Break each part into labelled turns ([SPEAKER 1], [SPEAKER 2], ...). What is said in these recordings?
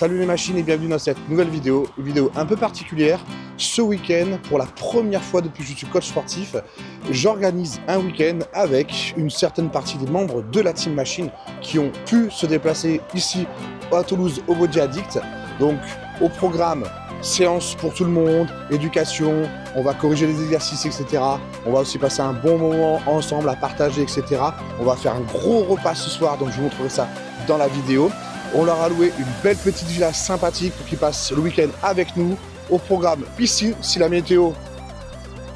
[SPEAKER 1] Salut les machines et bienvenue dans cette nouvelle vidéo, une vidéo un peu particulière. Ce week-end, pour la première fois depuis que je suis coach sportif, j'organise un week-end avec une certaine partie des membres de la Team Machine qui ont pu se déplacer ici à Toulouse au Body Addict. Donc au programme, séance pour tout le monde, éducation, on va corriger les exercices, etc. On va aussi passer un bon moment ensemble à partager, etc. On va faire un gros repas ce soir, donc je vous montrerai ça dans la vidéo. On leur a loué une belle petite villa sympathique pour qu'ils passent le week-end avec nous. Au programme piscine, si la météo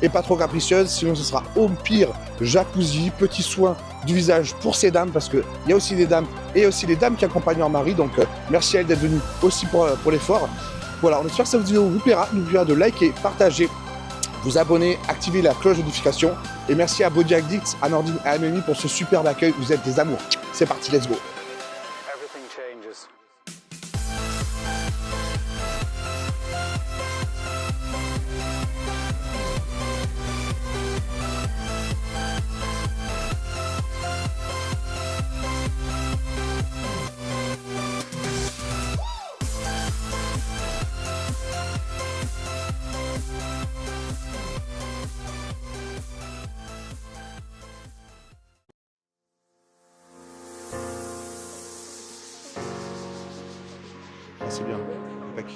[SPEAKER 1] est pas trop capricieuse, sinon ce sera au pire jacuzzi, petit soin du visage pour ces dames, parce qu'il y a aussi des dames et aussi les dames qui accompagnent leur mari. Donc merci à elle d'être venue aussi pour l'effort. Voilà, on espère que cette vidéo vous plaira. N'oubliez pas de liker, partager, vous abonner, activer la cloche de notification. Et merci à Body Addict, à Nordine et à Amélie pour ce superbe accueil. Vous êtes des amours. C'est parti, let's go. C'est bien, impec.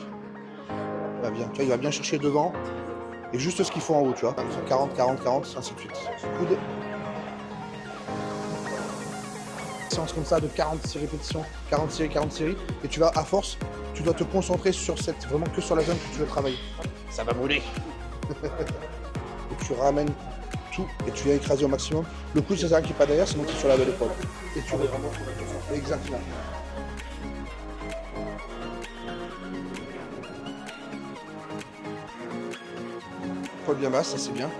[SPEAKER 1] Il va bien. Tu vois, il va bien chercher devant et juste ce qu'il faut en haut, tu vois. 40, 40, 40, ainsi de suite. Coude. Séance comme ça de 46 répétitions, 40 séries, 40 séries. Et tu vas, à force, tu dois te concentrer sur cette, vraiment que sur la zone que tu veux travailler. Ça va brûler. Et tu ramènes tout et tu viens écraser au maximum. Le coude, c'est ça qui n'est pas derrière, c'est monté sur la belle épaule. Et tu vraiment. Exactement. Bien basse, ça c'est bien.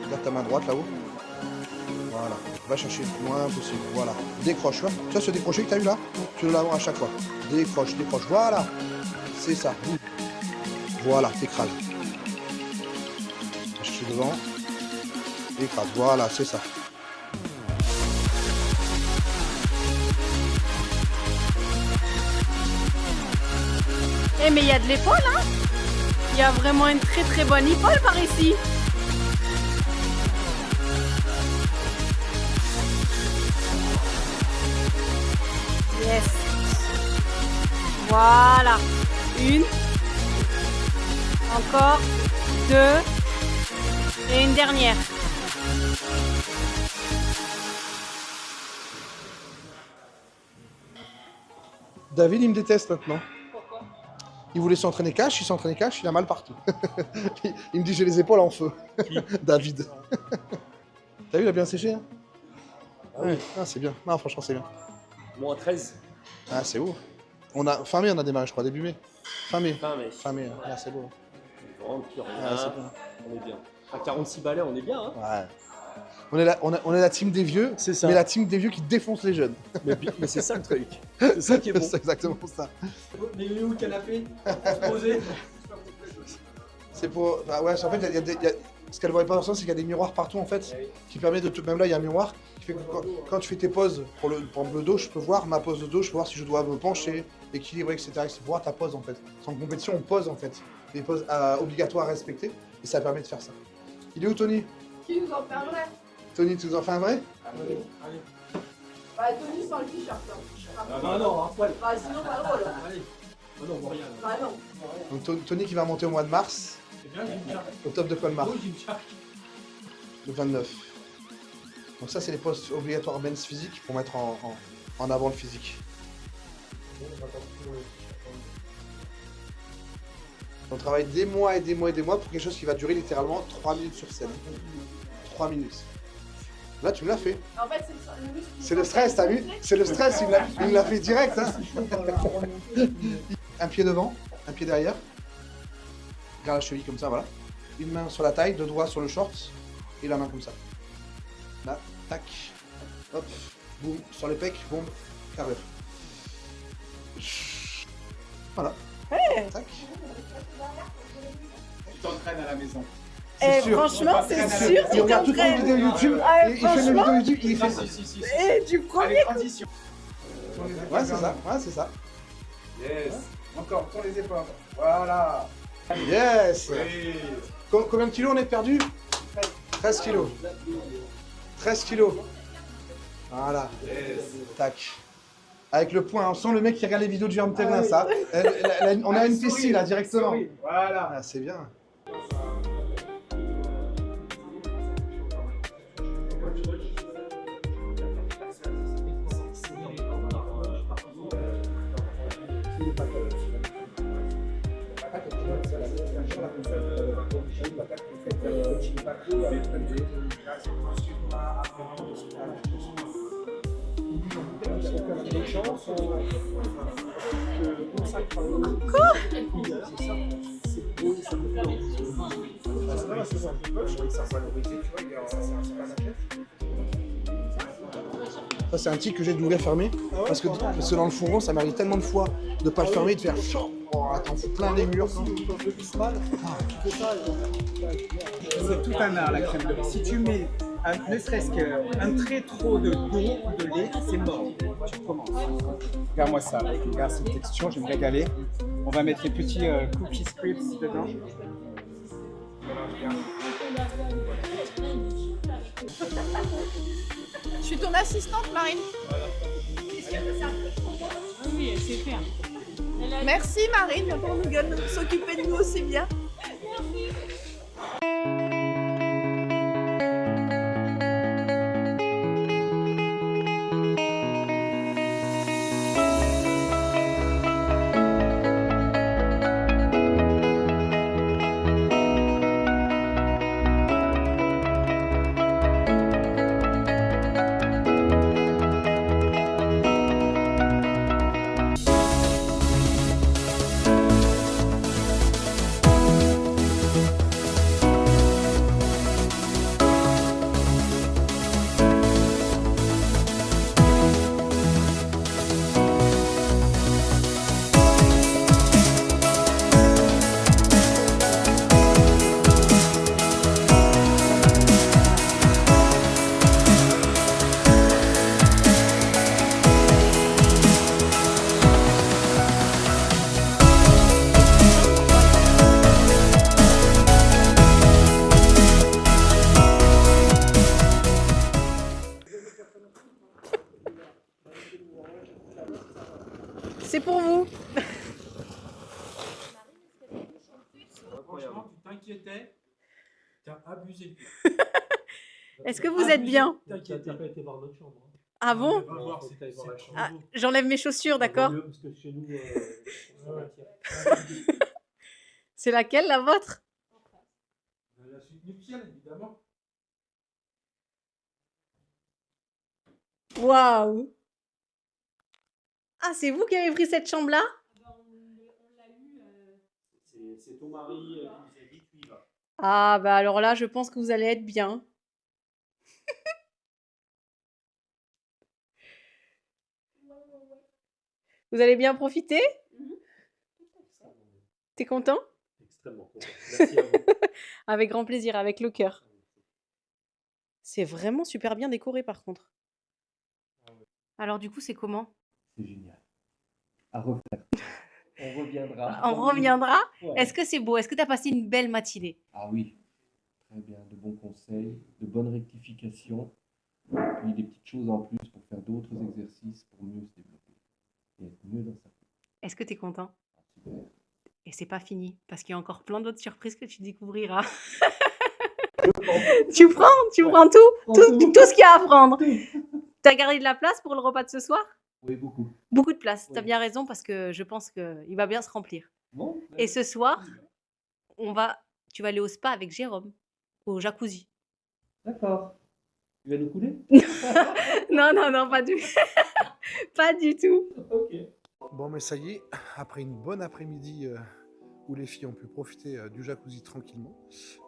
[SPEAKER 1] Garde ta main droite là-haut. Voilà. Va chercher le moins possible. Voilà. Décroche. Tu vois ce décroché que tu as eu là, tu dois l'avoir à chaque fois. Décroche, décroche. Voilà. C'est ça. Voilà, t'écrases. Va chercher devant. Écrase. Voilà, c'est ça.
[SPEAKER 2] Eh mais il y a de l'épaule, hein. Il y a vraiment une très bonne épaule par ici. Yes. Voilà. Une. Encore. Deux. Et une dernière.
[SPEAKER 1] David, il me déteste maintenant. Il voulait s'entraîner cash, il s'entraînait cash, il a mal partout. Il me dit j'ai les épaules en feu. David. T'as vu, il a bien séché, hein? Ouais, ah, c'est bien. Non, franchement, c'est bien.
[SPEAKER 3] Moins 13.
[SPEAKER 1] Ah, c'est beau. Fin mai, on a démarré, je crois, début mai. Fin mai.
[SPEAKER 3] Fin mai.
[SPEAKER 1] Ah, c'est beau.
[SPEAKER 3] Vraiment plus rien.
[SPEAKER 1] Ah, c'est bien.
[SPEAKER 3] On est bien. À 46 balais, on est bien. Hein.
[SPEAKER 1] Ouais. On est la team des vieux,
[SPEAKER 3] c'est ça.
[SPEAKER 1] Mais la team des vieux qui défonce les jeunes.
[SPEAKER 3] Mais c'est ça le truc. C'est ça qui est bon.
[SPEAKER 1] C'est exactement ça.
[SPEAKER 3] Mais il est où le canapé posé?
[SPEAKER 1] C'est pour. Bah ouais, en fait, ce qu'elle voyait pas ensemble, c'est qu'il y a des miroirs partout en fait, qui permet de. Même là, il y a un miroir qui fait que quand tu fais tes poses pour le dos, je peux voir ma pose de dos, je peux voir si je dois me pencher, équilibrer, etc. C'est pour voir ta pose en fait. En compétition, on pose en fait. Des poses obligatoires à respecter et ça permet de faire ça. Il est où Tony?
[SPEAKER 4] Qui nous en fait un vrai?
[SPEAKER 1] Tony, tu nous en fais un vrai?
[SPEAKER 4] Allez. Bah, Tony sans le t-shirt.
[SPEAKER 3] Ah non, un poil.
[SPEAKER 4] Bah, sinon, pas drôle.
[SPEAKER 3] Allez. Ah non, on voit rien.
[SPEAKER 4] Bah, non.
[SPEAKER 1] Donc Tony qui va monter au mois de mars,
[SPEAKER 3] C'est bien, j'ai une charge.
[SPEAKER 1] au top de Colmar,
[SPEAKER 3] Oh, j'ai une charge.
[SPEAKER 1] le 29. Donc ça, c'est les postes obligatoires bench physique pour mettre en avant le physique. On travaille des mois et des mois et des mois pour quelque chose qui va durer littéralement 3 minutes sur scène. 3 minutes. Là, tu me l'as fait.
[SPEAKER 4] En fait, c'est le muscle.
[SPEAKER 1] C'est le stress, t'as vu? C'est le stress, il me l'a fait direct. Hein. Un pied devant, un pied derrière. Garde la cheville comme ça, voilà. Une main sur la taille, deux doigts sur le short et la main comme ça. Là, tac, hop, boum, sur les pecs, boum, carrure. Voilà.
[SPEAKER 2] Hey.
[SPEAKER 1] Tac.
[SPEAKER 3] Tu t'entraînes à la maison.
[SPEAKER 2] Et
[SPEAKER 1] sûr.
[SPEAKER 2] franchement, c'est sûr,
[SPEAKER 1] Il
[SPEAKER 2] tu
[SPEAKER 1] regarde toutes les
[SPEAKER 2] t'entraînes.
[SPEAKER 1] vidéos YouTube,
[SPEAKER 2] Ah,
[SPEAKER 1] et il fait une
[SPEAKER 2] franchement.
[SPEAKER 1] vidéo YouTube, il fait...
[SPEAKER 3] Si.
[SPEAKER 2] Et du premier
[SPEAKER 3] Allez, transition.
[SPEAKER 1] Ouais, c'est ça, ouais, c'est ça. Yes. Encore, tourne les épaules. Voilà. Yes. Combien de kilos on est perdu? 13 kilos. 13 kilos. Voilà. Tac. Avec le point, on sent le mec qui regarde les vidéos de Jérôme Thévenin, ça. On a une piscine là directement. Voilà. Ah, c'est bien. Ça c'est un tic que j'ai dû fermer parce que dans le fourgon ça m'arrive tellement de fois de pas le fermer et de faire oh, attends, faut plein les murs.
[SPEAKER 5] C'est tout un art la crème de lait. Si tu mets ne serait-ce qu'un trait trop de d'eau ou de lait, c'est mort. Tu recommences. Regarde-moi ça, regarde cette texture, je vais me régaler. On va mettre les petits cookies crisps dedans.
[SPEAKER 4] Je suis ton assistante, Marine.
[SPEAKER 2] Oui, elle sait faire.
[SPEAKER 4] Merci, Marine, pour nous s'occuper de nous aussi bien. C'est pour vous.
[SPEAKER 3] Franchement, tu t'inquiétais, t'as abusé.
[SPEAKER 2] Est-ce que vous êtes bien?
[SPEAKER 3] T'inquiète, t'as pas été voir notre chambre.
[SPEAKER 2] Ah bon?
[SPEAKER 3] Va voir si t'as été voir la chambre.
[SPEAKER 2] Ah, j'enlève mes chaussures, d'accord?
[SPEAKER 3] Parce que chez nous,
[SPEAKER 2] C'est laquelle, la vôtre?
[SPEAKER 3] la suite nuptiale, évidemment.
[SPEAKER 2] Waouh! Ah, c'est vous qui avez pris cette chambre-là?
[SPEAKER 3] C'est ton mari qui nous a dit, tu y vas.
[SPEAKER 2] Ah, bah alors là, je pense que vous allez être bien. Vous allez bien profiter? T'es content?
[SPEAKER 3] Extrêmement content. Merci à vous.
[SPEAKER 2] Avec grand plaisir, avec le cœur. C'est vraiment super bien décoré par contre. Alors du coup, c'est comment?
[SPEAKER 6] C'est génial. À refaire. On reviendra.
[SPEAKER 2] On reviendra?
[SPEAKER 6] Ouais.
[SPEAKER 2] Est-ce que c'est beau? Est-ce que tu as passé une belle matinée?
[SPEAKER 6] Ah oui, très bien. De bons conseils, de bonnes rectifications, et puis des petites choses en plus pour faire d'autres exercices pour mieux se développer et être mieux dans sa vie.
[SPEAKER 2] Est-ce que tu es content?
[SPEAKER 6] Ah, super.
[SPEAKER 2] Et c'est pas fini, parce qu'il y a encore plein d'autres surprises que tu découvriras. Tu prends tout ce qu'il y a à prendre. Tu as gardé de la place pour le repas de ce soir?
[SPEAKER 6] Oui, beaucoup.
[SPEAKER 2] Beaucoup de place, tu as
[SPEAKER 6] Oui.
[SPEAKER 2] bien raison, parce que je pense qu'il va bien se remplir.
[SPEAKER 6] Bon,
[SPEAKER 2] Et ce soir, tu vas aller au spa avec Jérôme, au jacuzzi.
[SPEAKER 6] d'accord. Tu vas nous couler?
[SPEAKER 2] Non, pas du pas du tout.
[SPEAKER 6] Ok.
[SPEAKER 1] Bon, mais ça y est, après une bonne après-midi où les filles ont pu profiter du jacuzzi tranquillement,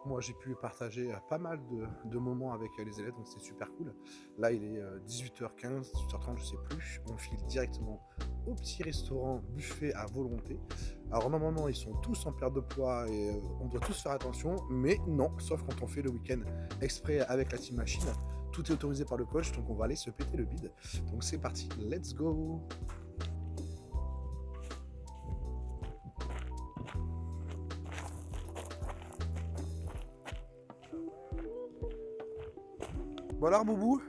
[SPEAKER 1] moi j'ai pu partager pas mal de moments avec les élèves, donc c'est super cool. Là, il est 18h15, 18h30, je sais plus. On file directement au petit restaurant buffet à volonté. Alors normalement, ils sont tous en perte de poids et on doit tous faire attention, mais non, sauf quand on fait le week-end exprès avec la Team Machine. Tout est autorisé par le coach, donc on va aller se péter le bide. Donc c'est parti, let's go! Bon alors Boubou,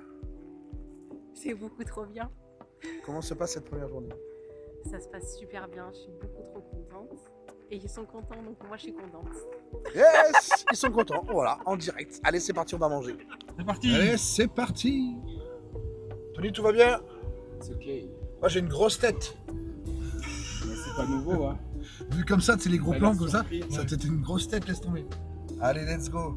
[SPEAKER 2] C'est beaucoup trop bien.
[SPEAKER 1] comment se passe cette première journée?
[SPEAKER 2] Ça se passe super bien, je suis beaucoup trop contente. Et ils sont contents, donc moi je suis contente.
[SPEAKER 1] Yes, ils sont contents, voilà, en direct. Allez, c'est parti, on va manger.
[SPEAKER 3] C'est parti.
[SPEAKER 1] Allez, c'est parti. Tony, tout va bien?
[SPEAKER 5] C'est ok.
[SPEAKER 1] Moi, j'ai une grosse tête.
[SPEAKER 5] Mais c'est pas nouveau, hein.
[SPEAKER 1] Vu comme ça, c'est les gros
[SPEAKER 5] Ouais,
[SPEAKER 1] plans
[SPEAKER 5] la
[SPEAKER 1] comme ça.
[SPEAKER 5] surprise,
[SPEAKER 1] Ça
[SPEAKER 5] ouais.
[SPEAKER 1] t'était une grosse tête, laisse tomber. Allez, let's go.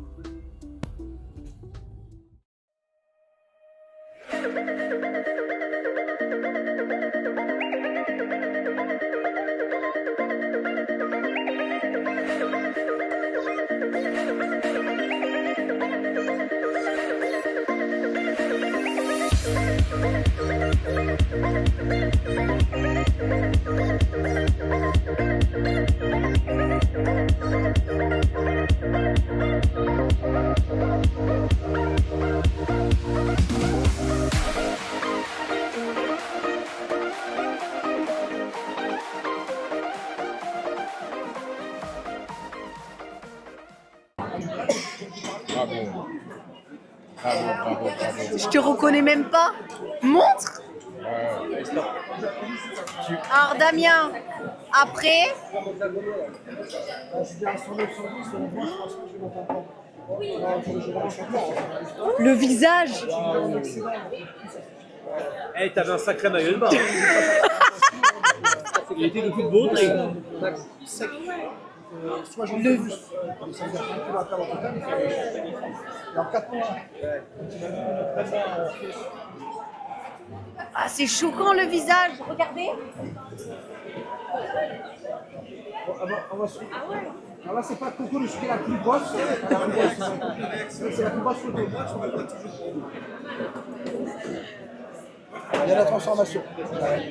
[SPEAKER 5] Bravo. Bravo.
[SPEAKER 2] Je te reconnais même pas. Montre. Alors Damien, après. Le visage.
[SPEAKER 3] Eh, t'avais un sacré maillot de bain. Il était de toute beauté.
[SPEAKER 1] Soit j'en fais plus. Ça veut dire que tu vas faire au total. Et en 4 mois.
[SPEAKER 2] Ah, c'est choquant le visage. Regardez.
[SPEAKER 1] On va se... Alors là, c'est pas Coco, je suis la plus grosse. C'est la plus grosse photo. Il y a la transformation.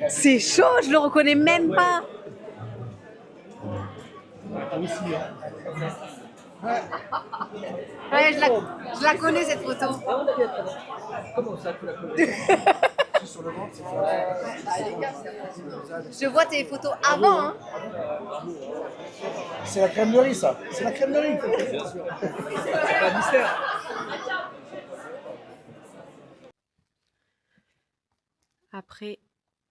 [SPEAKER 2] C'est chaud, je le reconnais même pas. Ouais, je la connais cette photo.
[SPEAKER 1] Sur le ventre,
[SPEAKER 2] Je vois tes photos avant. Hein.
[SPEAKER 1] c'est la crème de riz, ça. C'est la crème de riz.
[SPEAKER 3] C'est pas mystère.
[SPEAKER 2] Après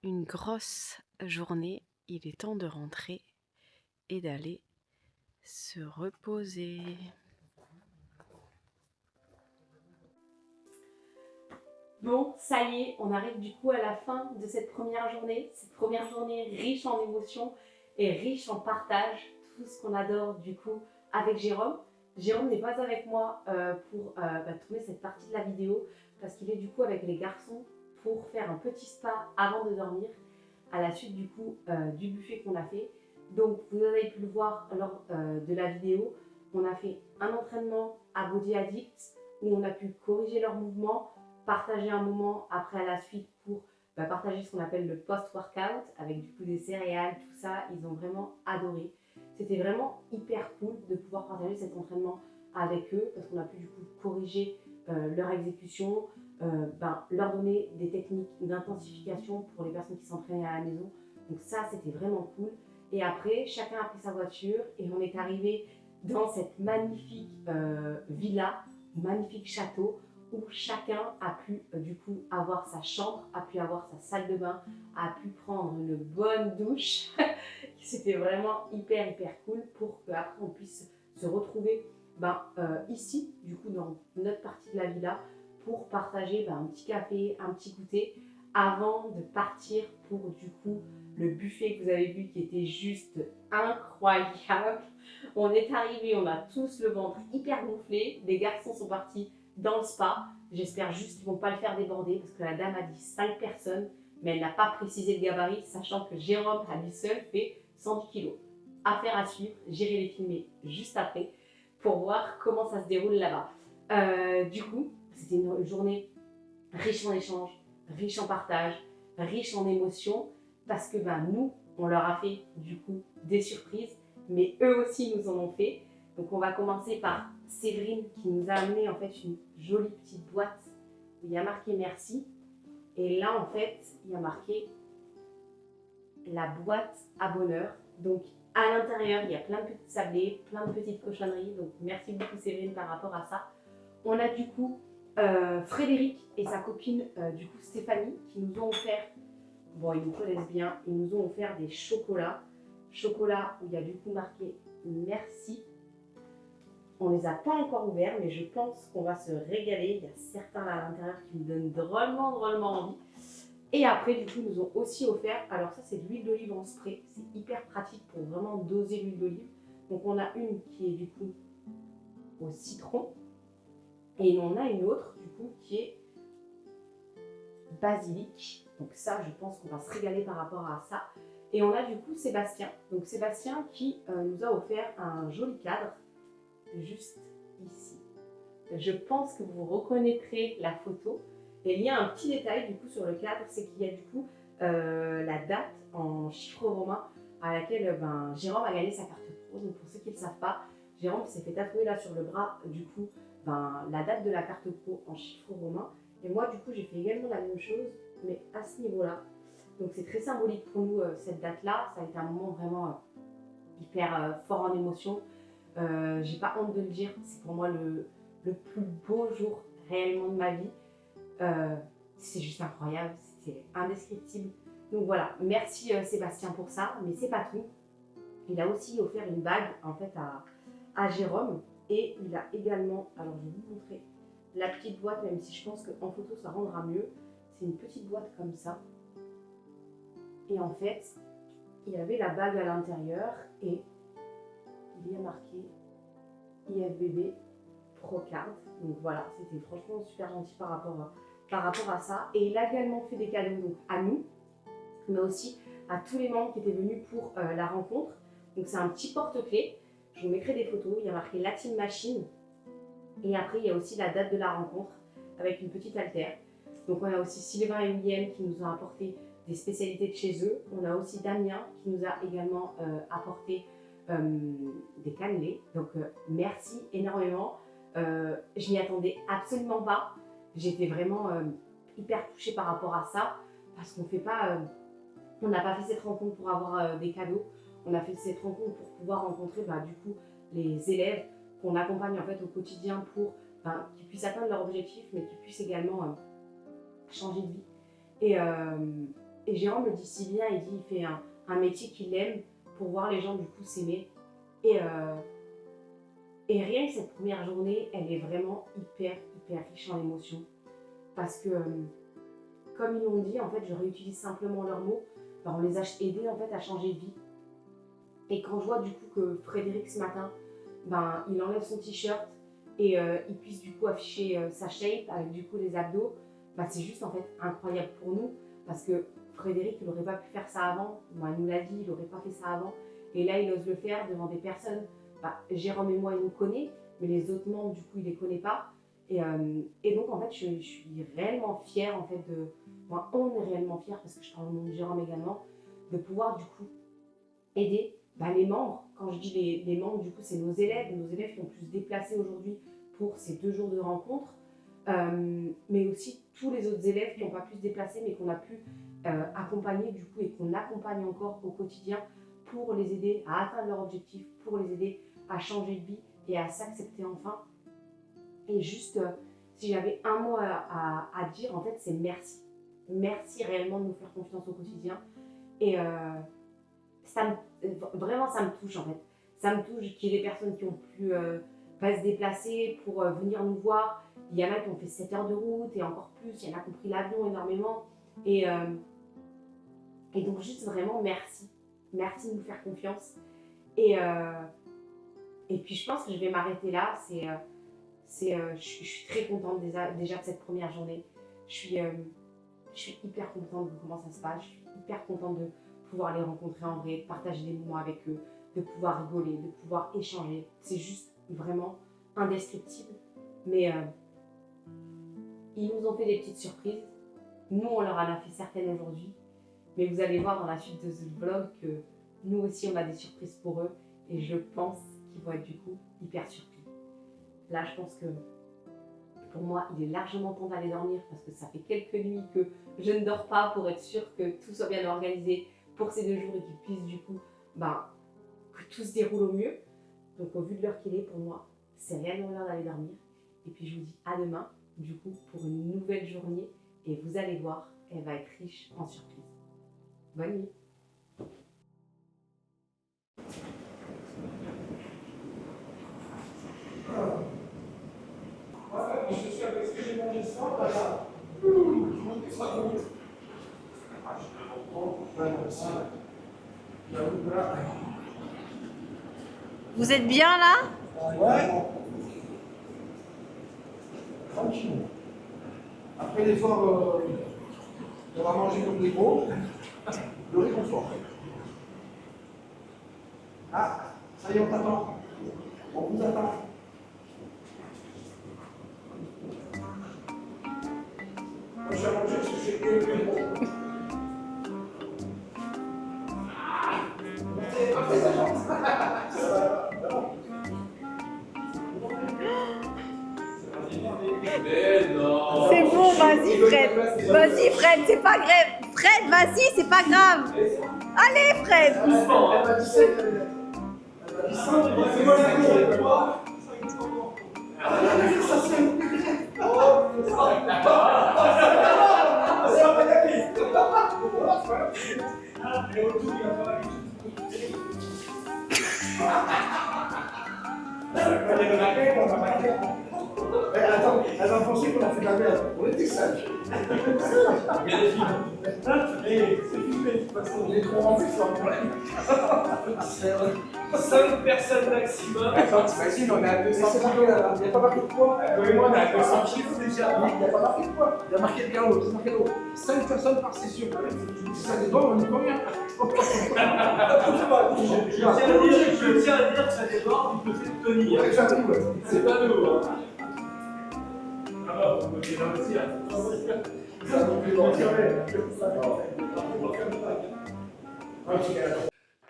[SPEAKER 2] une grosse journée, il est temps de rentrer et d'aller se reposer. Bon, ça y est, on arrive du coup à la fin de cette première journée riche en émotions et riche en partage, tout ce qu'on adore du coup avec Jérôme. Jérôme n'est pas avec moi pour tourner cette partie de la vidéo parce qu'il est du coup avec les garçons pour faire un petit spa avant de dormir à la suite du coup du buffet qu'on a fait. Donc vous avez pu le voir lors de la vidéo, on a fait un entraînement à Body Addict où on a pu corriger leurs mouvements, partager un moment après à la suite pour partager ce qu'on appelle le post-workout avec du coup des céréales, tout ça, ils ont vraiment adoré. C'était vraiment hyper cool de pouvoir partager cet entraînement avec eux parce qu'on a pu du coup corriger leur exécution, leur donner des techniques d'intensification pour les personnes qui s'entraînaient à la maison. Donc ça, c'était vraiment cool. Et après, chacun a pris sa voiture et on est arrivé dans cette magnifique villa, magnifique château où chacun a pu du coup avoir sa chambre, a pu avoir sa salle de bain, a pu prendre une bonne douche. C'était vraiment hyper cool pour qu'après on puisse se retrouver ici, du coup dans notre partie de la villa pour partager un petit café, un petit goûter avant de partir pour du coup le buffet que vous avez vu qui était juste incroyable. On est arrivé, on a tous le ventre hyper gonflé, les garçons sont partis dans le spa. J'espère juste qu'ils ne vont pas le faire déborder parce que la dame a dit 5 personnes, mais elle n'a pas précisé le gabarit, sachant que Jérôme à lui seul fait 110 kg. Affaire à suivre, j'irai les filmer juste après pour voir comment ça se déroule là-bas. Du coup, c'était une journée riche en échanges, riche en partage, riche en émotions, parce que nous, on leur a fait du coup des surprises, mais eux aussi nous en ont fait. Donc on va commencer par Séverine qui nous a amené en fait une jolie petite boîte où il y a marqué merci. Et là en fait, il y a marqué la boîte à bonheur. Donc à l'intérieur, il y a plein de petits sablés, plein de petites cochonneries. Donc merci beaucoup Séverine par rapport à ça. On a du coup Frédéric et sa copine, du coup Stéphanie, qui nous ont offert, bon ils nous connaissent bien, ils nous ont offert des chocolats. Chocolats où il y a du coup marqué merci. On les a pas encore ouverts, mais je pense qu'on va se régaler. Il y a certains là à l'intérieur qui me donnent drôlement envie. Et après, du coup, ils nous ont aussi offert, alors ça c'est de l'huile d'olive en spray. C'est hyper pratique pour vraiment doser l'huile d'olive. Donc on a une qui est du coup au citron. Et on a une autre, du coup, qui est basilic. Donc ça, je pense qu'on va se régaler par rapport à ça. Et on a du coup Sébastien. Donc Sébastien qui nous a offert un joli cadre, juste ici. Je pense que vous reconnaîtrez la photo. Et il y a un petit détail du coup sur le cadre, c'est qu'il y a du coup la date en chiffres romains à laquelle Jérôme a gagné sa carte pro. Donc pour ceux qui ne le savent pas, Jérôme s'est fait tatouer là sur le bras du coup la date de la carte pro en chiffres romains. Et moi du coup j'ai fait également la même chose, mais à ce niveau-là. Donc c'est très symbolique pour nous cette date-là. Ça a été un moment vraiment hyper fort en émotion. J'ai pas honte de le dire, c'est pour moi le plus beau jour réellement de ma vie. C'est juste incroyable, c'était indescriptible. Donc voilà, merci Sébastien pour ça, mais c'est pas tout. Il a aussi offert une bague en fait à Jérôme et il a également, alors je vais vous montrer la petite boîte, même si je pense qu'en photo ça rendra mieux. C'est une petite boîte comme ça. Et en fait, il y avait la bague à l'intérieur et il y a marqué IFBB Procard. Donc voilà, c'était franchement super gentil par rapport à ça. Et il a également fait des cadeaux donc, à nous, mais aussi à tous les membres qui étaient venus pour la rencontre. Donc c'est un petit porte-clés. Je vous mettrai des photos. Il y a marqué la Team Machine. Et après, il y a aussi la date de la rencontre avec une petite altère. Donc on a aussi Sylvain et William qui nous ont apporté des spécialités de chez eux. On a aussi Damien qui nous a également apporté des cannelés. Donc merci énormément. Je n'y attendais absolument pas. J'étais vraiment hyper touchée par rapport à ça parce qu'on n'a pas fait cette rencontre pour avoir des cadeaux. On a fait cette rencontre pour pouvoir rencontrer du coup les élèves qu'on accompagne en fait au quotidien pour qu'ils puissent atteindre leur objectif, mais qu'ils puissent également changer de vie. Et Jérôme me dit si bien, il fait un métier qu'il aime pour voir les gens du coup s'aimer. Et rien que cette première journée, elle est vraiment hyper riche en émotions. Parce que, comme ils l'ont dit, en fait, je réutilise simplement leurs mots, on les a aidés en fait à changer de vie. Et quand je vois du coup que Frédéric ce matin, il enlève son t-shirt et il puisse du coup afficher sa shape avec du coup les abdos, c'est juste en fait incroyable pour nous. Parce que Frédéric, il n'aurait pas pu faire ça avant, il nous l'a dit, il n'aurait pas fait ça avant. Et là, il ose le faire devant des personnes. Jérôme et moi, il nous connaît, mais les autres membres, du coup, il ne les connaît pas. Et donc, en fait, je suis réellement fière, en fait, on est réellement fiers, parce que je parle au nom de Jérôme également, de pouvoir, du coup, aider les membres. Quand je dis les membres, du coup, c'est nos élèves qui ont pu se déplacer aujourd'hui pour ces 2 jours de rencontre, mais aussi tous les autres élèves qui n'ont pas pu se déplacer, mais qu'on a pu accompagner, du coup, et qu'on accompagne encore au quotidien pour les aider à atteindre leur objectif, pour les aider à changer de vie et à s'accepter enfin. Et juste, si j'avais un mot à dire, en fait, c'est merci. Merci réellement de nous faire confiance au quotidien. Et vraiment, ça me touche en fait. Ça me touche qu'il y ait des personnes qui ont pu pas se déplacer pour venir nous voir. Il y en a qui ont fait 7 heures de route et encore plus. Il y en a qui ont pris l'avion énormément. Et donc, juste vraiment, merci. Merci de nous faire confiance. Et puis, je pense que je vais m'arrêter là. Je suis très contente déjà de cette première journée. Je suis hyper contente de comment ça se passe. Je suis hyper contente de pouvoir les rencontrer en vrai, de partager des moments avec eux, de pouvoir rigoler, de pouvoir échanger. C'est juste vraiment indescriptible. Mais ils nous ont fait des petites surprises. Nous, on leur en a fait certaines aujourd'hui. Mais vous allez voir dans la suite de ce vlog que nous aussi, on a des surprises pour eux. Et je pense qu'ils vont être du coup hyper surpris. Là, je pense que pour moi, il est largement temps d'aller dormir parce que ça fait quelques nuits que je ne dors pas pour être sûre que tout soit bien organisé pour ces 2 jours et qu'ils puissent du coup, que tout se déroule au mieux. Donc au vu de l'heure qu'il est, pour moi, c'est réellement l'heure d'aller dormir. Et puis je vous dis à demain du coup pour une nouvelle journée et vous allez voir, elle va être riche en surprises. Bonne nuit.
[SPEAKER 7] Vous êtes bien là?
[SPEAKER 1] Ouais. Tranquille. Après l'effort d'avoir mangé comme des gros, le réconfort. Ah, ça y est, on t'attend. On vous attend. Moi, je suis à manger parce que je suis que gros. Après, ça chante.
[SPEAKER 7] C'est bon, vas-y Fred. Vas-y Fred, c'est pas grave. Fred, vas-y, c'est pas grave. Allez Fred.
[SPEAKER 1] Attends, elle va penser qu'on a fait de la merde. On était sages. Il y a des films. C'est filmé, de toute façon. On est trop remplis, c'est un problème.
[SPEAKER 3] 5 personnes maximum.
[SPEAKER 5] Attends, t'imagines, on est à 200 kilos là. Il n'y a pas marqué de poids.
[SPEAKER 3] Oui, moi on est à 200 kilos déjà.
[SPEAKER 5] Il n'y a pas marqué de poids. Il y a marqué de galop. C'est marqué de 5 personnes par session. Si ça dépend, on est combien?
[SPEAKER 3] Je tiens à dire que ça déborde du côté de Tony. C'est pas nous. Hein. Ah, on peut dire aussi. Ça nous fait mentir.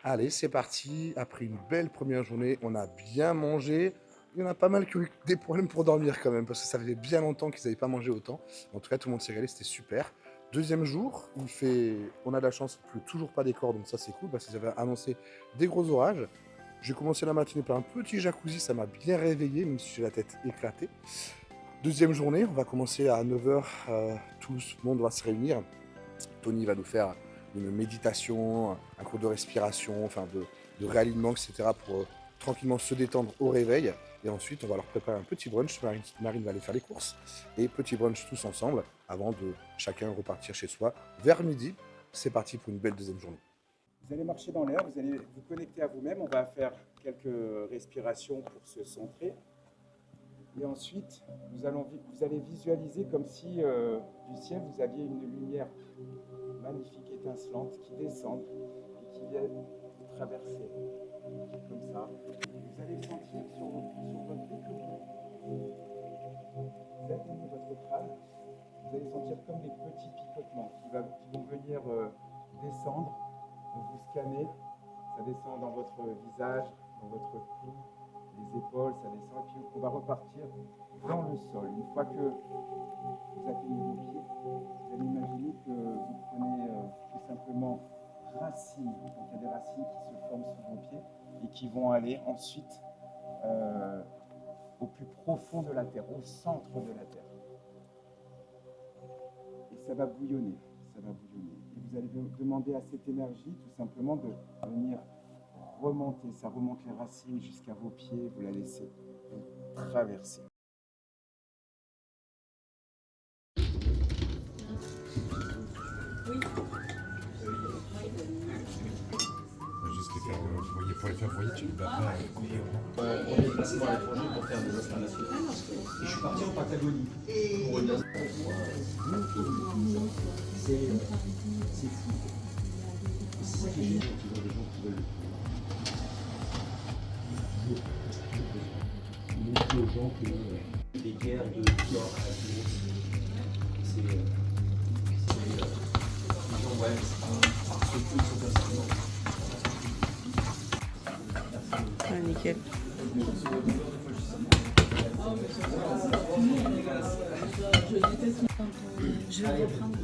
[SPEAKER 1] Allez, c'est parti. Après une belle première journée, on a bien mangé. Il y en a pas mal qui ont eu des problèmes pour dormir quand même, parce que ça faisait bien longtemps qu'ils n'avaient pas mangé autant. En tout cas, tout le monde s'est régalé, c'était super. Deuxième jour, on a de la chance, il pleut toujours pas des corps, donc ça c'est cool, parce qu'ils avaient annoncé des gros orages. J'ai commencé la matinée par un petit jacuzzi, ça m'a bien réveillé, même si j'ai la tête éclatée. Deuxième journée, on va commencer à 9h, tout le monde va se réunir. Tony va nous faire une méditation, un cours de respiration, enfin de réalignement, etc. pour tranquillement se détendre au réveil. Et ensuite, on va leur préparer un petit brunch. Marine va aller faire les courses. Et petit brunch tous ensemble avant de chacun repartir chez soi vers midi. C'est parti pour une belle deuxième journée.
[SPEAKER 5] Vous allez marcher dans l'air, vous allez vous connecter à vous-même. On va faire quelques respirations pour se centrer. Et ensuite, vous allez visualiser comme si du ciel, vous aviez une lumière magnifique, étincelante, qui descend et qui vient vous traverser, comme ça. Vous allez sentir sur votre écoulement. Vous atteignez votre crâne, vous allez sentir comme des petits picotements qui vont venir descendre, vous scanner. Ça descend dans votre visage, dans votre cou, les épaules, ça descend, et puis on va repartir dans le sol. Une fois que vous atteignez vos pieds, vous allez imaginer que vous prenez tout simplement racines. Donc il y a des racines qui se forment sous vos pieds et qui vont aller ensuite au plus profond de la terre, au centre de la terre. Et ça va bouillonner, ça va bouillonner. Et vous allez demander à cette énergie tout simplement de venir remonter, ça remonte les racines jusqu'à vos pieds, vous la laissez traverser.
[SPEAKER 1] Juste les faire voyer, pour les faire voyer, tu ne vas pas couper.
[SPEAKER 8] On est passé dans l'étranger pour faire des installations. Et je suis parti en Patagonie. Pour une c'est fou. Et c'est ça qui est génial, tu vois, les gens qui veulent montrer aux gens que les guerres de Nord à l'Ouest, c'est les gens, ouais, c'est pas parce que ils sont comme ça, non.
[SPEAKER 7] Ah, nickel. Je vais reprendre.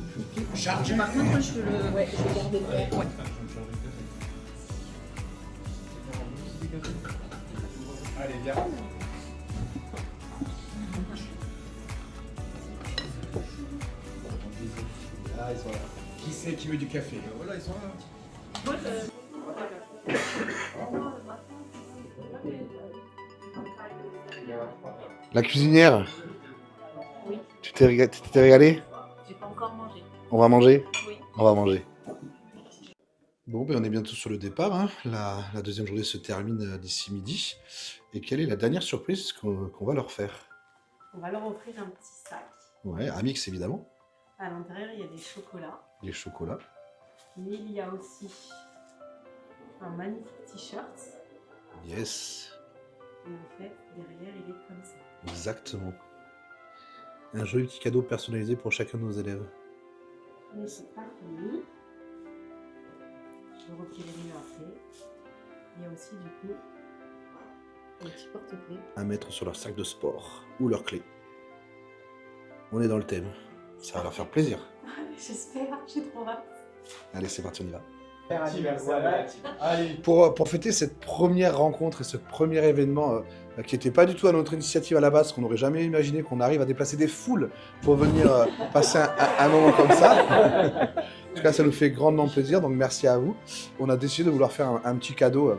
[SPEAKER 7] Charge. Par contre, je veux le. Ouais, je vais garder le verre. Ouais.
[SPEAKER 5] Allez, viens.
[SPEAKER 8] Ah, ils sont là.
[SPEAKER 5] Qui c'est qui veut du café?
[SPEAKER 8] Voilà, ils sont là.
[SPEAKER 1] La cuisinière,
[SPEAKER 2] Oui,
[SPEAKER 1] tu t'es régalé?
[SPEAKER 2] j'ai pas encore mangé.
[SPEAKER 1] On va manger?
[SPEAKER 2] Oui.
[SPEAKER 1] On va manger. Bon, ben on est bientôt sur le départ, hein. La deuxième journée se termine d'ici midi. Et quelle est la dernière surprise qu'on va leur faire?
[SPEAKER 2] On va leur offrir un petit sac.
[SPEAKER 1] Ouais, Amix évidemment,
[SPEAKER 2] À l'intérieur, il y a des chocolats.
[SPEAKER 1] les chocolats.
[SPEAKER 2] Mais il y a aussi un magnifique t-shirt.
[SPEAKER 1] Yes,
[SPEAKER 2] Et en fait, derrière, il est comme ça.
[SPEAKER 1] exactement. Un joli petit cadeau personnalisé pour chacun de nos élèves.
[SPEAKER 2] Mais c'est pas fini. Je vais retirer mieux après. Il y a aussi du coup un petit porte-clés.
[SPEAKER 1] À mettre sur leur sac de sport ou leur clé. On est dans le thème. Ça va leur faire plaisir.
[SPEAKER 2] J'espère, j'ai trop hâte.
[SPEAKER 1] Allez, c'est parti, on y va.
[SPEAKER 8] Allez.
[SPEAKER 1] Pour fêter cette première rencontre et ce premier événement qui n'était pas du tout à notre initiative à la base, qu'on n'aurait jamais imaginé qu'on arrive à déplacer des foules pour venir passer un moment comme ça. En tout cas, ça nous fait grandement plaisir, donc merci à vous. On a décidé de vouloir faire un petit cadeau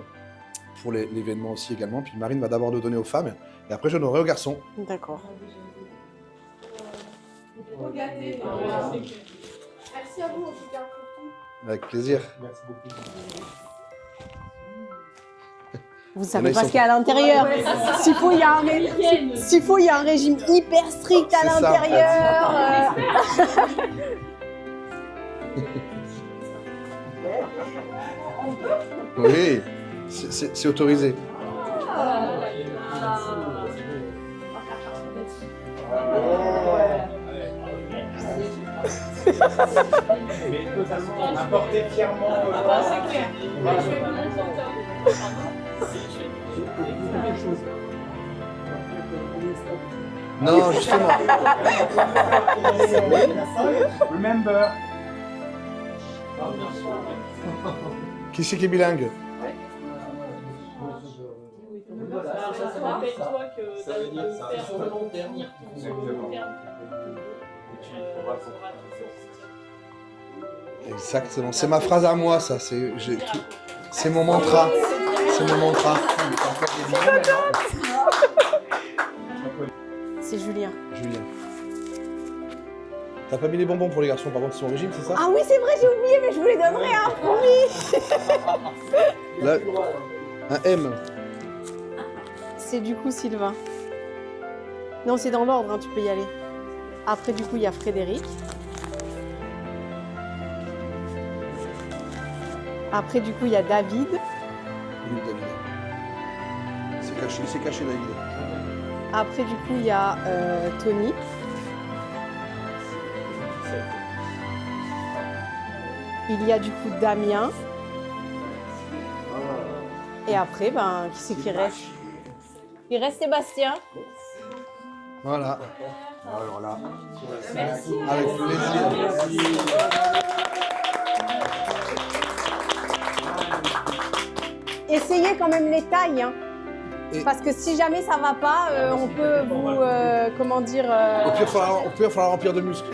[SPEAKER 1] pour l'événement aussi également. Puis Marine va d'abord le donner aux femmes et après je donnerai aux garçons.
[SPEAKER 7] D'accord.
[SPEAKER 4] Trop gâté. Merci à vous en tout cas pour tout.
[SPEAKER 1] Avec plaisir.
[SPEAKER 8] Merci beaucoup.
[SPEAKER 7] Vous
[SPEAKER 1] Il y en a,
[SPEAKER 7] savez
[SPEAKER 1] ils
[SPEAKER 7] pas
[SPEAKER 1] sont-
[SPEAKER 7] ce qu'il y a à l'intérieur. S'il faut, il y a un régime hyper strict à
[SPEAKER 1] C'est ça, en fait.
[SPEAKER 7] l'intérieur.
[SPEAKER 1] Oui, c'est autorisé.
[SPEAKER 5] Mais totalement apporté fièrement.
[SPEAKER 4] C'est clair. Je vais vous montrer
[SPEAKER 1] Non, justement.
[SPEAKER 5] Remember.
[SPEAKER 1] Qui c'est qui est bilingue?
[SPEAKER 4] Rappelle-toi que
[SPEAKER 8] Ça veut dire que ça reste
[SPEAKER 4] faire
[SPEAKER 8] long terme.
[SPEAKER 4] sur le long terme.
[SPEAKER 1] Exactement. C'est ma phrase à moi, ça. C'est mon mantra. C'est mon mantra.
[SPEAKER 7] C'est Julien.
[SPEAKER 1] Julien. T'as pas mis les bonbons pour les garçons, par contre, ils sont au régime, c'est ça?
[SPEAKER 7] Ah oui, c'est vrai, j'ai oublié, mais je vous les donnerai, hein, promis.
[SPEAKER 1] Là, un M.
[SPEAKER 7] C'est du coup Sylvain. Non, c'est dans l'ordre, hein, tu peux y aller. Après, du coup, il y a Frédéric. Après, du coup, il y a David.
[SPEAKER 1] Il est où, David? C'est caché, David.
[SPEAKER 7] Après, du coup, il y a Tony. Il y a du coup Damien. Et après, ben, qui c'est qui reste? Il reste Sébastien.
[SPEAKER 1] Voilà. Alors là,
[SPEAKER 4] Merci.
[SPEAKER 1] avec plaisir.
[SPEAKER 7] Essayez quand même les tailles, hein.
[SPEAKER 1] Et-
[SPEAKER 7] Parce que si jamais ça va pas, on peut vous, comment dire,
[SPEAKER 1] Au pire, il va falloir remplir de muscles.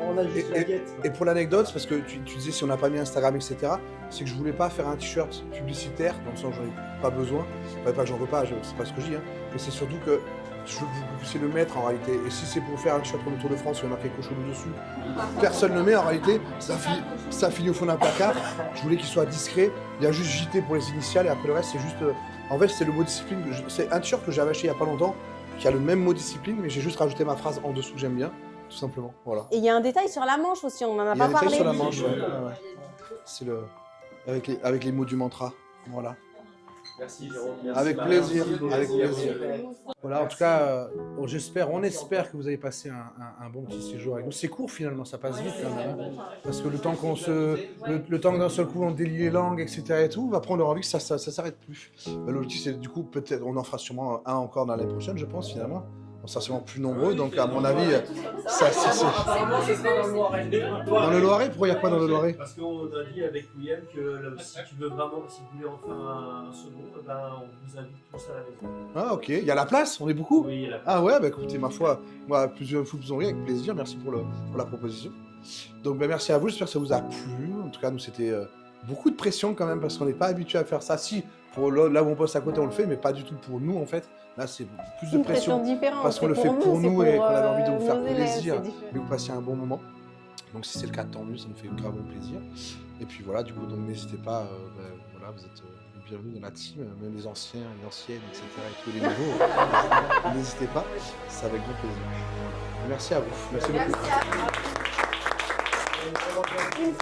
[SPEAKER 8] On a juste la guette.
[SPEAKER 1] Et pour l'anecdote, parce que tu disais si on n'a pas mis Instagram, etc., c'est que je voulais pas faire un t-shirt publicitaire, dans le sens où j'en ai pas besoin. Pas que j'en veux pas, c'est pas ce que je dis, hein. Mais c'est surtout que je veux que vous puissiez le mettre en réalité. Et si c'est pour faire un t-shirt comme le Tour de France où il y a marqué Cochon dessus, personne ne le met en réalité, ça finit au fond d'un placard. Je voulais qu'il soit discret. Il y a juste JT pour les initiales et après le reste, c'est juste. En fait, c'est le mot discipline. C'est un t-shirt que j'avais acheté il y a pas longtemps, qui a le même mot discipline, mais j'ai juste rajouté ma phrase en dessous que j'aime bien, tout simplement. Voilà.
[SPEAKER 7] et il y a un détail sur la manche aussi, on en a
[SPEAKER 1] Il y a
[SPEAKER 7] pas
[SPEAKER 1] un détail
[SPEAKER 7] parlé.
[SPEAKER 1] sur la manche, ouais. C'est le. Avec les mots du mantra. Voilà.
[SPEAKER 8] Merci Jérôme. Merci,
[SPEAKER 1] Avec
[SPEAKER 8] Marin.
[SPEAKER 1] plaisir,
[SPEAKER 8] Merci.
[SPEAKER 1] avec plaisir. Voilà, en tout cas, on espère que vous avez passé un bon petit séjour avec nous. C'est court finalement, ça passe vite quand même. Hein. Parce que le temps le temps que d'un seul coup on délie les langues, etc. et tout, va prendre envie que ça s'arrête plus. L'objectif c'est du coup, peut-être, on en fera sûrement un encore dans l'année prochaine, je pense finalement. on sera sûrement plus nombreux, donc à mon avis, ça,
[SPEAKER 3] Apparemment, ce sera dans le Loiret.
[SPEAKER 1] Dans le Loiret, pourquoi il n'y a pas dans le Loiret?
[SPEAKER 3] Parce qu'on a dit avec William que si tu veux vraiment, si vous voulez en faire un second, ben, on vous invite tous à la maison.
[SPEAKER 1] Ah ok, il y a la place, on est beaucoup?
[SPEAKER 3] Oui, il y a la place.
[SPEAKER 1] Ah ouais, bah écoutez, ma foi, moi, plusieurs fois plus en avec plaisir, merci pour la proposition. Donc bah, merci à vous, j'espère que ça vous a plu. En tout cas, nous, c'était beaucoup de pression quand même, parce qu'on n'est pas habitué à faire ça. Si, pour là où on poste à côté, on le fait, mais pas du tout pour nous, en fait. Là, c'est plus de
[SPEAKER 7] Une
[SPEAKER 1] pression,
[SPEAKER 7] différente.
[SPEAKER 1] parce qu'on le
[SPEAKER 7] c'est
[SPEAKER 1] fait pour
[SPEAKER 7] c'est
[SPEAKER 1] nous et qu'on avait envie de vous
[SPEAKER 7] nos
[SPEAKER 1] faire
[SPEAKER 7] élèves,
[SPEAKER 1] plaisir,
[SPEAKER 7] c'est différent.
[SPEAKER 1] et que vous passiez un bon moment. Donc si c'est le cas, tant mieux, ça nous fait gravement plaisir. Et puis voilà, du coup, donc n'hésitez pas, voilà, vous êtes les bienvenus dans la team, même les anciens, les anciennes, etc. et tous les nouveaux. N'hésitez pas, c'est avec grand plaisir. Merci à vous, merci beaucoup.
[SPEAKER 7] Une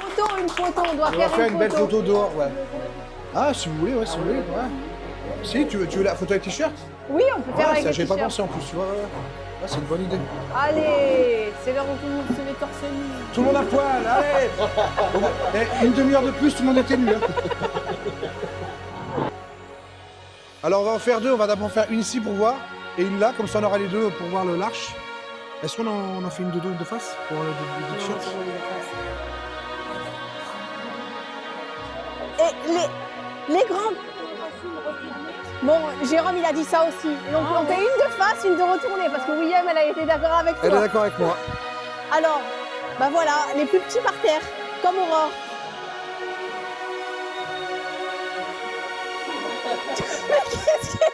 [SPEAKER 7] photo, on doit
[SPEAKER 1] On va faire une belle
[SPEAKER 7] photo.
[SPEAKER 1] photo dehors, ouais. Ah, si vous voulez, ouais, si vous voulez, ouais. Si, tu veux la photo avec t-shirt?
[SPEAKER 7] Oui, on peut faire
[SPEAKER 1] Ouais,
[SPEAKER 7] avec
[SPEAKER 1] ça,
[SPEAKER 7] les
[SPEAKER 1] j'avais pas
[SPEAKER 7] t-shirts.
[SPEAKER 1] pensé en plus, tu vois. Ah, c'est une bonne idée.
[SPEAKER 7] Allez, c'est l'heure où tout le monde se met torse nu.
[SPEAKER 1] Tout le monde à poil, allez. Une demi-heure de plus, tout le monde était nu. Hein. Alors on va en faire deux, on va d'abord faire une ici pour voir, et une là, comme ça on aura les deux pour voir le l'arche. Est-ce qu'on en fait une de dos de face pour le t-shirt?
[SPEAKER 7] Et les grands... Bon, Jérôme, il a dit ça aussi. Donc on fait une de face, une de retournée, parce que William, elle a été d'accord avec
[SPEAKER 1] Elle est
[SPEAKER 7] toi.
[SPEAKER 1] d'accord avec moi.
[SPEAKER 7] Alors, bah voilà, les plus petits par terre, comme Aurore. Mais qu'est-ce que...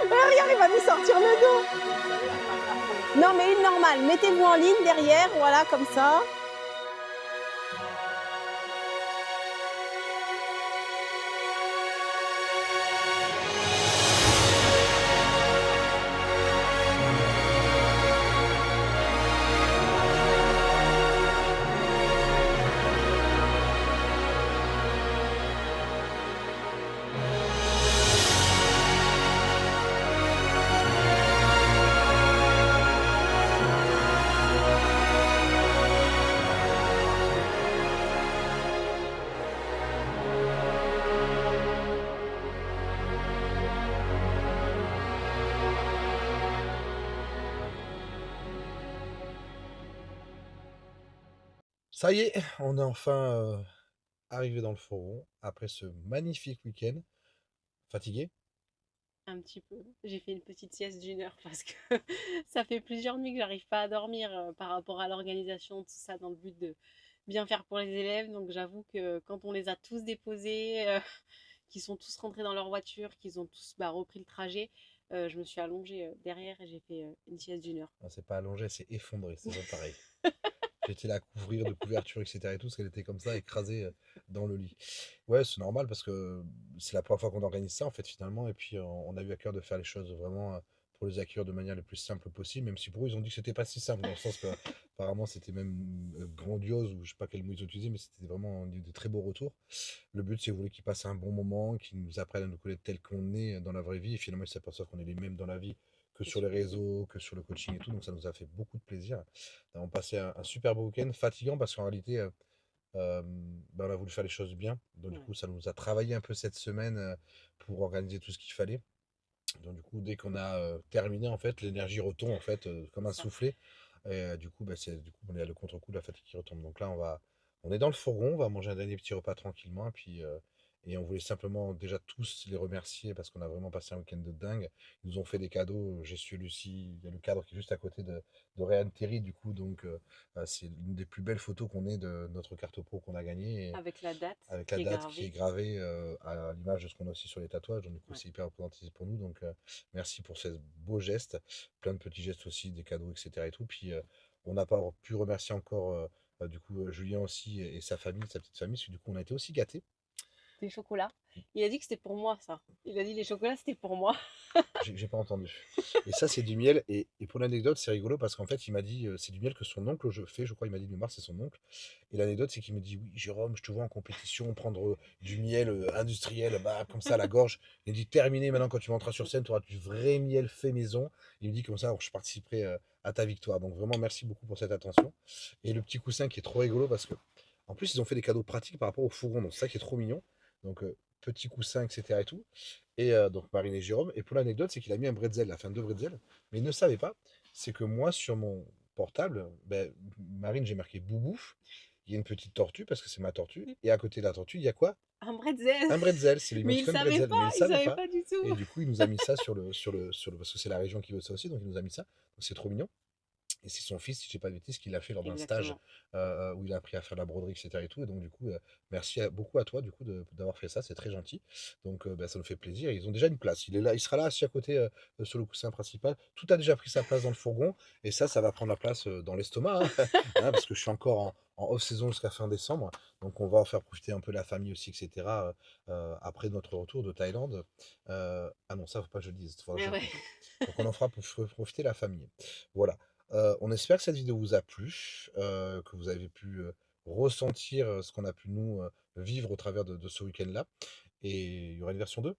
[SPEAKER 7] Regarde, il va nous sortir le dos. Non, mais une normale. Mettez-vous en ligne derrière, voilà, comme ça.
[SPEAKER 1] Ça y est, on est enfin arrivé dans le forum après ce magnifique week-end. Fatigué?
[SPEAKER 2] Un petit peu. J'ai fait une petite sieste d'une heure parce que ça fait plusieurs nuits que j'arrive pas à dormir par rapport à l'organisation, tout ça, dans le but de bien faire pour les élèves. Donc j'avoue que quand on les a tous déposés, qu'ils sont tous rentrés dans leur voiture, qu'ils ont tous repris le trajet, je me suis allongée derrière et j'ai fait une sieste d'une heure.
[SPEAKER 1] Non, c'est pas allongé, c'est effondré, c'est pas pareil. J'étais là à couvrir de couverture, etc. et tout, parce qu'elle était comme ça, écrasée dans le lit. Ouais, c'est normal parce que c'est la première fois qu'on organise ça, en fait, finalement. Et puis, on a eu à cœur de faire les choses vraiment pour les accueillir de manière la plus simple possible, même si pour eux, ils ont dit que c'était pas si simple, dans le sens que apparemment c'était même grandiose, ou je sais pas quel mot ils ont utilisé, mais c'était vraiment de très beaux retours. Le but, c'est que vous voulez qu'ils passent un bon moment, qu'ils nous apprennent à nous connaître tel qu'on est dans la vraie vie. Et finalement, ils s'aperçoivent qu'on est les mêmes dans la vie que sur les réseaux, que sur le coaching et tout. Donc ça nous a fait beaucoup de plaisir. On passé un super beau week-end, fatigant parce qu'en réalité, on a voulu faire les choses bien. Donc du coup, ça nous a travaillé un peu cette semaine pour organiser tout ce qu'il fallait. Donc du coup, dès qu'on a terminé, en fait, l'énergie retombe en fait comme un soufflet. Et du coup, on est à le contre-coup de la fatigue qui retombe. Donc là, on est dans le fourgon, on va manger un dernier petit repas tranquillement. Et on voulait simplement déjà tous les remercier parce qu'on a vraiment passé un week-end de dingue. Ils nous ont fait des cadeaux. J'ai su Lucie, il y a le cadre qui est juste à côté de Ryan Terry, du coup. Donc, c'est une des plus belles photos qu'on ait de notre carte pro qu'on a gagnée.
[SPEAKER 2] Avec la date,
[SPEAKER 1] Qui est gravée à l'image de ce qu'on a aussi sur les tatouages. Donc, du coup, c'est hyper représentatif pour nous. Donc, merci pour ces beaux gestes. Plein de petits gestes aussi, des cadeaux, etc. Et tout. Puis, on n'a pas pu remercier encore, du coup, Julien aussi et sa famille, sa petite famille, parce que du coup, on a été aussi gâtés.
[SPEAKER 2] Des chocolats. Il a dit que c'était pour moi, ça. Il a dit les chocolats, c'était pour moi.
[SPEAKER 1] J'ai pas entendu. Et ça, c'est du miel. Et pour l'anecdote, c'est rigolo parce qu'en fait, il m'a dit, c'est du miel que son oncle fait. Je crois, il m'a dit de mémoire, c'est son oncle. Et l'anecdote, c'est qu'il me dit, oui, Jérôme, je te vois en compétition prendre du miel industriel, comme ça, à la gorge. Il me dit, terminé, maintenant, quand tu monteras sur scène, tu auras du vrai miel fait maison. Il me dit, comme ça, alors, je participerai à ta victoire. Donc, vraiment, merci beaucoup pour cette attention. Et le petit coussin qui est trop rigolo parce que, en plus, ils ont fait des cadeaux pratiques par rapport au fourgon. Donc, c'est ça qui est trop mignon. Donc, petit coussin, etc. et tout. Et donc, Marine et Jérôme. Et pour l'anecdote, c'est qu'il a mis un bretzel, la fin de 2 bretzels, mais il ne savait pas c'est que moi, sur mon portable, ben, Marine, j'ai marqué Boubouf. Il y a une petite tortue parce que c'est ma tortue. Et à côté de la tortue, il y a quoi?
[SPEAKER 7] Un bretzel.
[SPEAKER 1] Un bretzel, c'est
[SPEAKER 7] Mais il
[SPEAKER 1] l'émoticône
[SPEAKER 7] savait
[SPEAKER 1] bretzel. Mais il
[SPEAKER 7] pas,
[SPEAKER 1] ne
[SPEAKER 7] il
[SPEAKER 1] savait
[SPEAKER 7] savait
[SPEAKER 1] pas.
[SPEAKER 7] pas du
[SPEAKER 1] Et
[SPEAKER 7] tout.
[SPEAKER 1] du coup, il nous a mis ça parce que c'est la région qui veut ça aussi, donc il nous a mis ça. Donc c'est trop mignon. Et c'est son fils, si je ne dis pas de bêtises, qui l'a fait lors d'un stage
[SPEAKER 7] Exactement.
[SPEAKER 1] où il a appris à faire la broderie, etc. Et tout. Et donc, du coup, merci beaucoup à toi du coup d'avoir fait ça, c'est très gentil. Donc, bah, ça nous fait plaisir. Ils ont déjà une place. Il est là, il sera là assis à côté sur le coussin principal. Tout a déjà pris sa place dans le fourgon. Et ça va prendre la place dans l'estomac, hein, hein, parce que je suis encore en off-saison jusqu'à fin décembre. Donc, on va en faire profiter un peu la famille aussi, etc. Après notre retour de Thaïlande. Ah non, ça, faut pas que je le dise. Faudra que
[SPEAKER 7] Mais
[SPEAKER 1] je le
[SPEAKER 7] ouais.
[SPEAKER 1] coupe. Donc, on en fera pour profiter la famille. Voilà. On espère que cette vidéo vous a plu, que vous avez pu ressentir ce qu'on a pu nous vivre au travers de ce week-end-là. Et il y aura une version 2.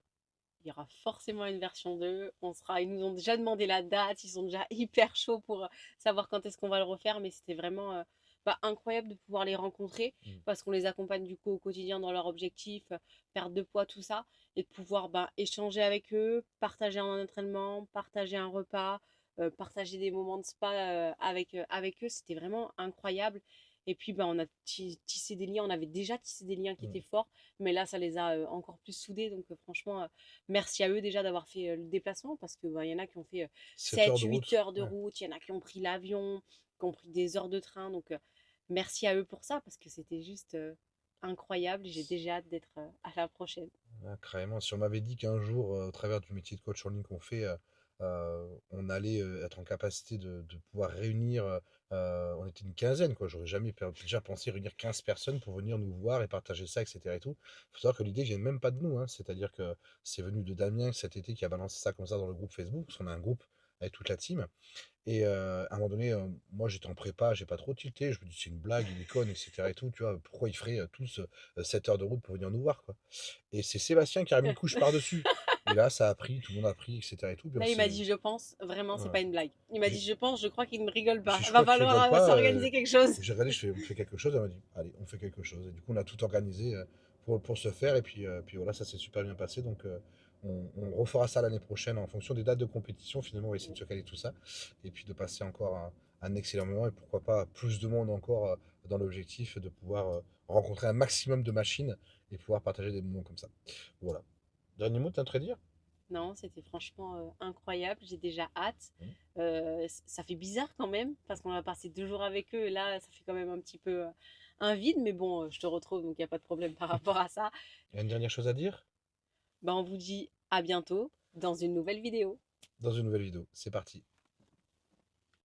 [SPEAKER 7] Il y aura forcément une version 2. Ils nous ont déjà demandé la date, ils sont déjà hyper chauds pour savoir quand est-ce qu'on va le refaire, mais c'était vraiment incroyable de pouvoir les rencontrer
[SPEAKER 1] Mm.
[SPEAKER 7] parce qu'on les accompagne du coup au quotidien dans leurs objectifs, perte de poids, tout ça, et de pouvoir échanger avec eux, partager un entraînement, partager un repas, partager des moments de spa avec eux, c'était vraiment incroyable. Et puis on a tissé des liens, on avait déjà tissé des liens qui
[SPEAKER 1] Mm.
[SPEAKER 7] étaient forts, mais là ça les a encore plus soudés, donc franchement merci à eux déjà d'avoir fait le déplacement parce que y en a qui ont fait
[SPEAKER 1] 7
[SPEAKER 7] 7,
[SPEAKER 1] heures de
[SPEAKER 7] 8
[SPEAKER 1] route.
[SPEAKER 7] heures de
[SPEAKER 1] Ouais.
[SPEAKER 7] route, il y en a qui ont pris l'avion, qui ont pris des heures de train. Donc merci à eux pour ça parce que c'était juste incroyable. J'ai déjà hâte d'être à la prochaine.
[SPEAKER 1] Ah, carrément, si on m'avait dit qu'un jour, au travers du métier de coach en ligne qu'on fait, on allait être en capacité de pouvoir réunir, on était une quinzaine, quoi. J'aurais jamais déjà pensé réunir 15 personnes pour venir nous voir et partager ça, etc. Et tout. Il faut savoir que l'idée vient même pas de nous, hein. C'est-à-dire que c'est venu de Damien cet été qui a balancé ça comme ça dans le groupe Facebook, parce qu'on a un groupe avec toute la team. Et à un moment donné, moi j'étais en prépa, j'ai pas trop tilté, je me dis c'est une blague, il déconne, etc. et tout, tu vois, pourquoi ils feraient tous 7 heures de route pour venir nous voir, quoi. Et c'est Sébastien qui a mis une couche par-dessus. Et là, ça a pris, tout le monde a pris, etc. et tout. Puis on
[SPEAKER 7] Là, il m'a
[SPEAKER 1] s'est.
[SPEAKER 7] dit je pense, vraiment, c'est
[SPEAKER 1] Ouais.
[SPEAKER 7] pas une blague. Il m'a
[SPEAKER 1] J'ai
[SPEAKER 7] dit je pense, je crois qu'il ne me rigole pas.
[SPEAKER 1] je
[SPEAKER 7] Va
[SPEAKER 1] crois qu'il
[SPEAKER 7] falloir
[SPEAKER 1] rigole pas.
[SPEAKER 7] s'organiser quelque chose.
[SPEAKER 1] J'ai regardé, je fais, on fait quelque chose. Elle m'a dit, allez, on fait quelque chose. Et du coup, on a tout organisé pour se faire. Et puis voilà, ça s'est super bien passé. Donc, on refera ça l'année prochaine en fonction des dates de compétition. Finalement, on va essayer de se caler tout ça. Et puis de passer encore un excellent moment. Et pourquoi pas plus de monde encore dans l'objectif de pouvoir rencontrer un maximum de machines et pouvoir partager des moments comme ça. Voilà. Dernier mot, t'as un truc à dire?
[SPEAKER 7] Non, c'était franchement incroyable. J'ai déjà hâte.
[SPEAKER 1] Mhm.
[SPEAKER 7] Ça fait bizarre quand même parce qu'on a passé 2 jours avec eux et là, ça fait quand même un petit peu un vide. Mais bon, je te retrouve donc il n'y a pas de problème par rapport à ça.
[SPEAKER 1] Il y a une dernière chose à dire?
[SPEAKER 7] On vous dit à bientôt dans une nouvelle vidéo.
[SPEAKER 1] Dans une nouvelle vidéo. C'est parti.